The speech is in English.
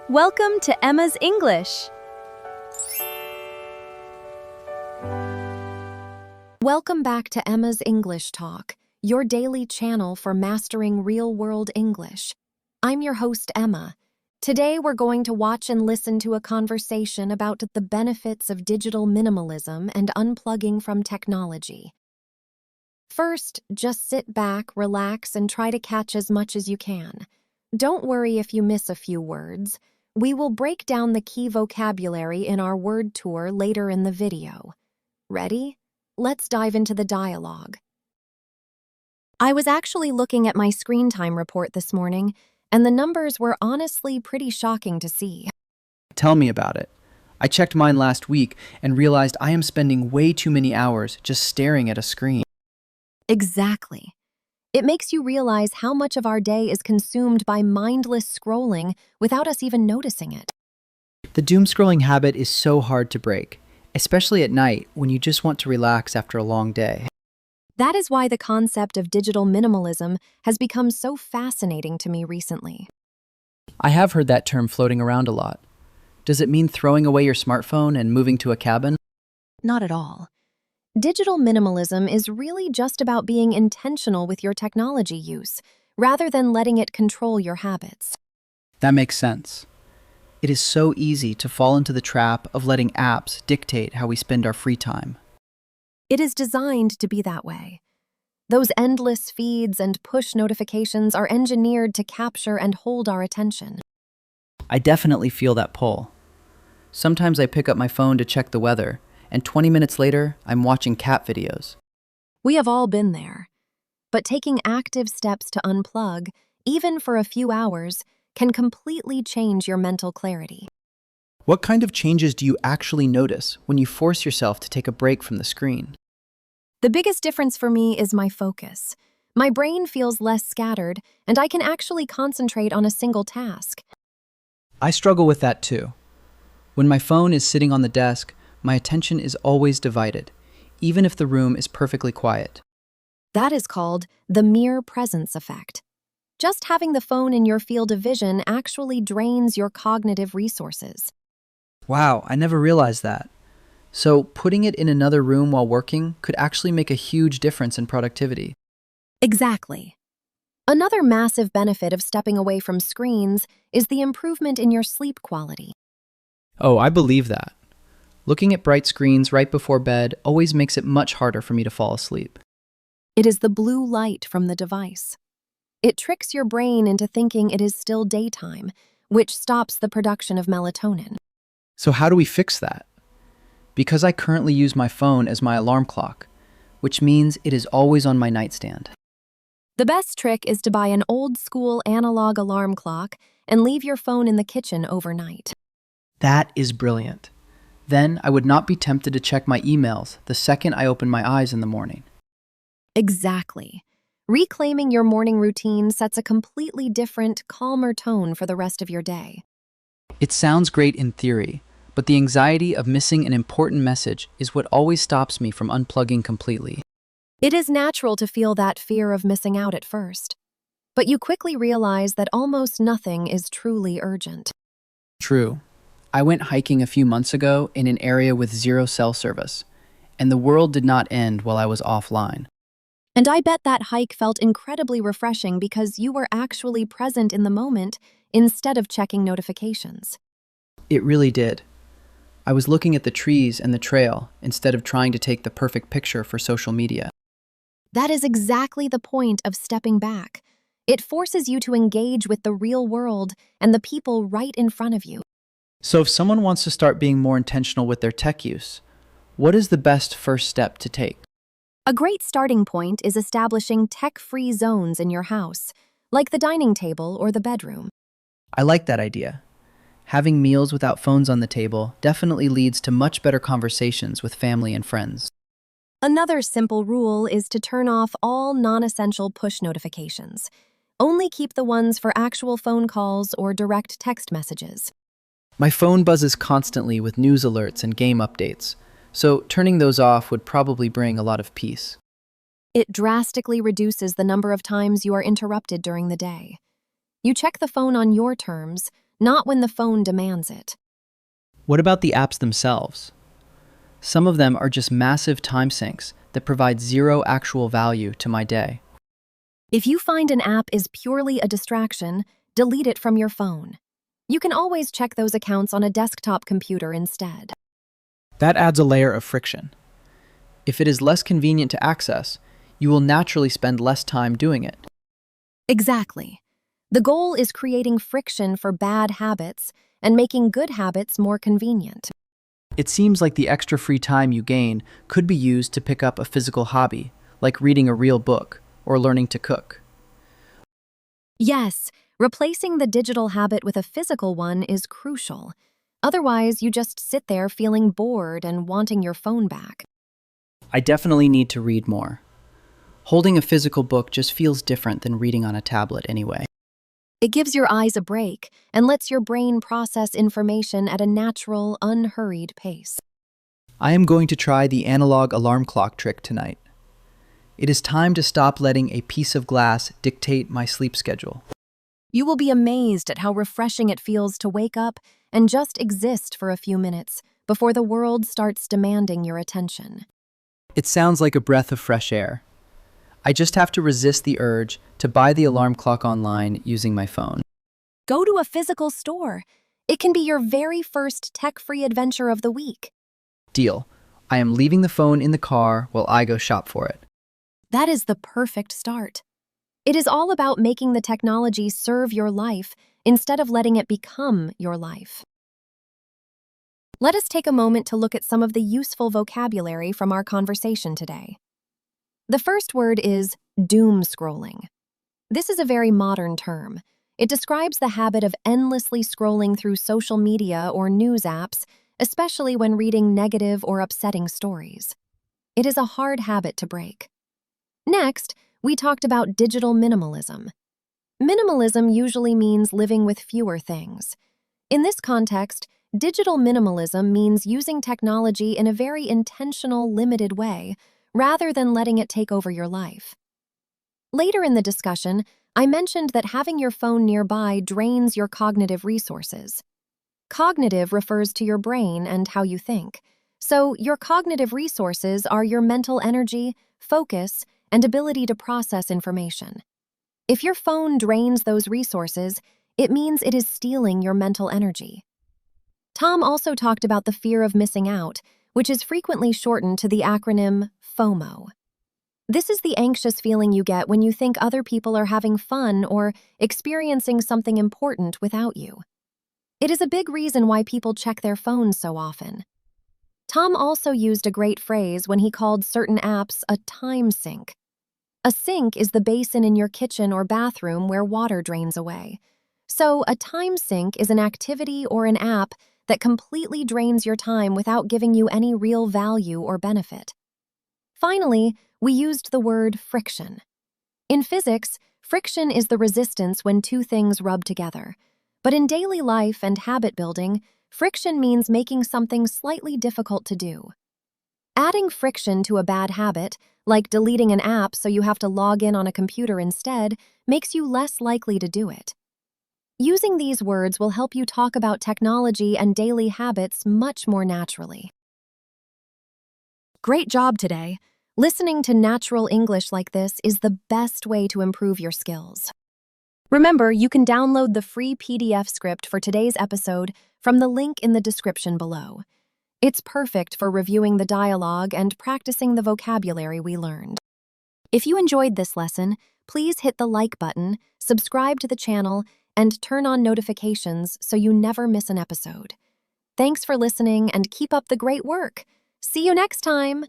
Welcome to Emma's English. Welcome back to Emma's English Talk, your daily channel for mastering real-world English. I'm your host, Emma. Today, we're going to watch and listen to a conversation about the benefits of digital minimalism and unplugging from technology. First, just sit back, relax, and try to catch as much as you can. Don't worry if you miss a few words. We will break down the key vocabulary in our word tour later in the video. Ready? Let's dive into the dialogue. I was actually looking at my screen time report this morning, and the numbers were honestly pretty shocking to see. Tell me about it. I checked mine last week and realized I am spending way too many hours just staring at a screen. Exactly. It makes you realize how much of our day is consumed by mindless scrolling without us even noticing it. The doom scrolling habit is so hard to break, especially at night when you just want to relax after a long day. That is why the concept of digital minimalism has become so fascinating to me recently. I have heard that term floating around a lot. Does it mean throwing away your smartphone and moving to a cabin? Not at all. Digital minimalism is really just about being intentional with your technology use, rather than letting it control your habits. That makes sense. It is so easy to fall into the trap of letting apps dictate how we spend our free time. It is designed to be that way. Those endless feeds and push notifications are engineered to capture and hold our attention. I definitely feel that pull. Sometimes I pick up my phone to check the weather, and 20 minutes later, I'm watching cat videos. We have all been there. But taking active steps to unplug, even for a few hours, can completely change your mental clarity. What kind of changes do you actually notice when you force yourself to take a break from the screen? The biggest difference for me is my focus. My brain feels less scattered, and I can actually concentrate on a single task. I struggle with that too. When my phone is sitting on the desk, my attention is always divided, even if the room is perfectly quiet. That is called the mere presence effect. Just having the phone in your field of vision actually drains your cognitive resources. Wow, I never realized that. So putting it in another room while working could actually make a huge difference in productivity. Exactly. Another massive benefit of stepping away from screens is the improvement in your sleep quality. Oh, I believe that. Looking at bright screens right before bed always makes it much harder for me to fall asleep. It is the blue light from the device. It tricks your brain into thinking it is still daytime, which stops the production of melatonin. So how do we fix that? Because I currently use my phone as my alarm clock, which means it is always on my nightstand. The best trick is to buy an old-school analog alarm clock and leave your phone in the kitchen overnight. That is brilliant. Then I would not be tempted to check my emails the second I open my eyes in the morning. Exactly. Reclaiming your morning routine sets a completely different, calmer tone for the rest of your day. It sounds great in theory, but the anxiety of missing an important message is what always stops me from unplugging completely. It is natural to feel that fear of missing out at first, but you quickly realize that almost nothing is truly urgent. True. I went hiking a few months ago in an area with zero cell service, and the world did not end while I was offline. And I bet that hike felt incredibly refreshing because you were actually present in the moment instead of checking notifications. It really did. I was looking at the trees and the trail instead of trying to take the perfect picture for social media. That is exactly the point of stepping back. It forces you to engage with the real world and the people right in front of you. So if someone wants to start being more intentional with their tech use, what is the best first step to take? A great starting point is establishing tech-free zones in your house, like the dining table or the bedroom. I like that idea. Having meals without phones on the table definitely leads to much better conversations with family and friends. Another simple rule is to turn off all non-essential push notifications. Only keep the ones for actual phone calls or direct text messages. My phone buzzes constantly with news alerts and game updates, so turning those off would probably bring a lot of peace. It drastically reduces the number of times you are interrupted during the day. You check the phone on your terms, not when the phone demands it. What about the apps themselves? Some of them are just massive time sinks that provide zero actual value to my day. If you find an app is purely a distraction, delete it from your phone. You can always check those accounts on a desktop computer instead. That adds a layer of friction. If it is less convenient to access, you will naturally spend less time doing it. Exactly. The goal is creating friction for bad habits and making good habits more convenient. It seems like the extra free time you gain could be used to pick up a physical hobby, like reading a real book or learning to cook. Yes, replacing the digital habit with a physical one is crucial. Otherwise, you just sit there feeling bored and wanting your phone back. I definitely need to read more. Holding a physical book just feels different than reading on a tablet anyway. It gives your eyes a break and lets your brain process information at a natural, unhurried pace. I am going to try the analog alarm clock trick tonight. It is time to stop letting a piece of glass dictate my sleep schedule. You will be amazed at how refreshing it feels to wake up and just exist for a few minutes before the world starts demanding your attention. It sounds like a breath of fresh air. I just have to resist the urge to buy the alarm clock online using my phone. Go to a physical store. It can be your very first tech-free adventure of the week. Deal. I am leaving the phone in the car while I go shop for it. That is the perfect start. It is all about making the technology serve your life instead of letting it become your life. Let us take a moment to look at some of the useful vocabulary from our conversation today. The first word is doom scrolling. This is a very modern term. It describes the habit of endlessly scrolling through social media or news apps, especially when reading negative or upsetting stories. It is a hard habit to break. Next, we talked about digital minimalism. Minimalism usually means living with fewer things. In this context, digital minimalism means using technology in a very intentional, limited way, rather than letting it take over your life. Later in the discussion, I mentioned that having your phone nearby drains your cognitive resources. Cognitive refers to your brain and how you think. So, your cognitive resources are your mental energy, focus, and ability to process information. If your phone drains those resources, it means it is stealing your mental energy. Tom also talked about the fear of missing out, which is frequently shortened to the acronym FOMO. This is the anxious feeling you get when you think other people are having fun or experiencing something important without you. It is a big reason why people check their phones so often. Tom also used a great phrase when he called certain apps a time sink. A sink is the basin in your kitchen or bathroom where water drains away. So, a time sink is an activity or an app that completely drains your time without giving you any real value or benefit. Finally, we used the word friction. In physics, friction is the resistance when two things rub together. But in daily life and habit building, friction means making something slightly difficult to do. Adding friction to a bad habit, like deleting an app so you have to log in on a computer instead, makes you less likely to do it. Using these words will help you talk about technology and daily habits much more naturally. Great job today! Listening to natural English like this is the best way to improve your skills. Remember, you can download the free PDF script for today's episode from the link in the description below. It's perfect for reviewing the dialogue and practicing the vocabulary we learned. If you enjoyed this lesson, please hit the like button, subscribe to the channel, and turn on notifications so you never miss an episode. Thanks for listening and keep up the great work. See you next time!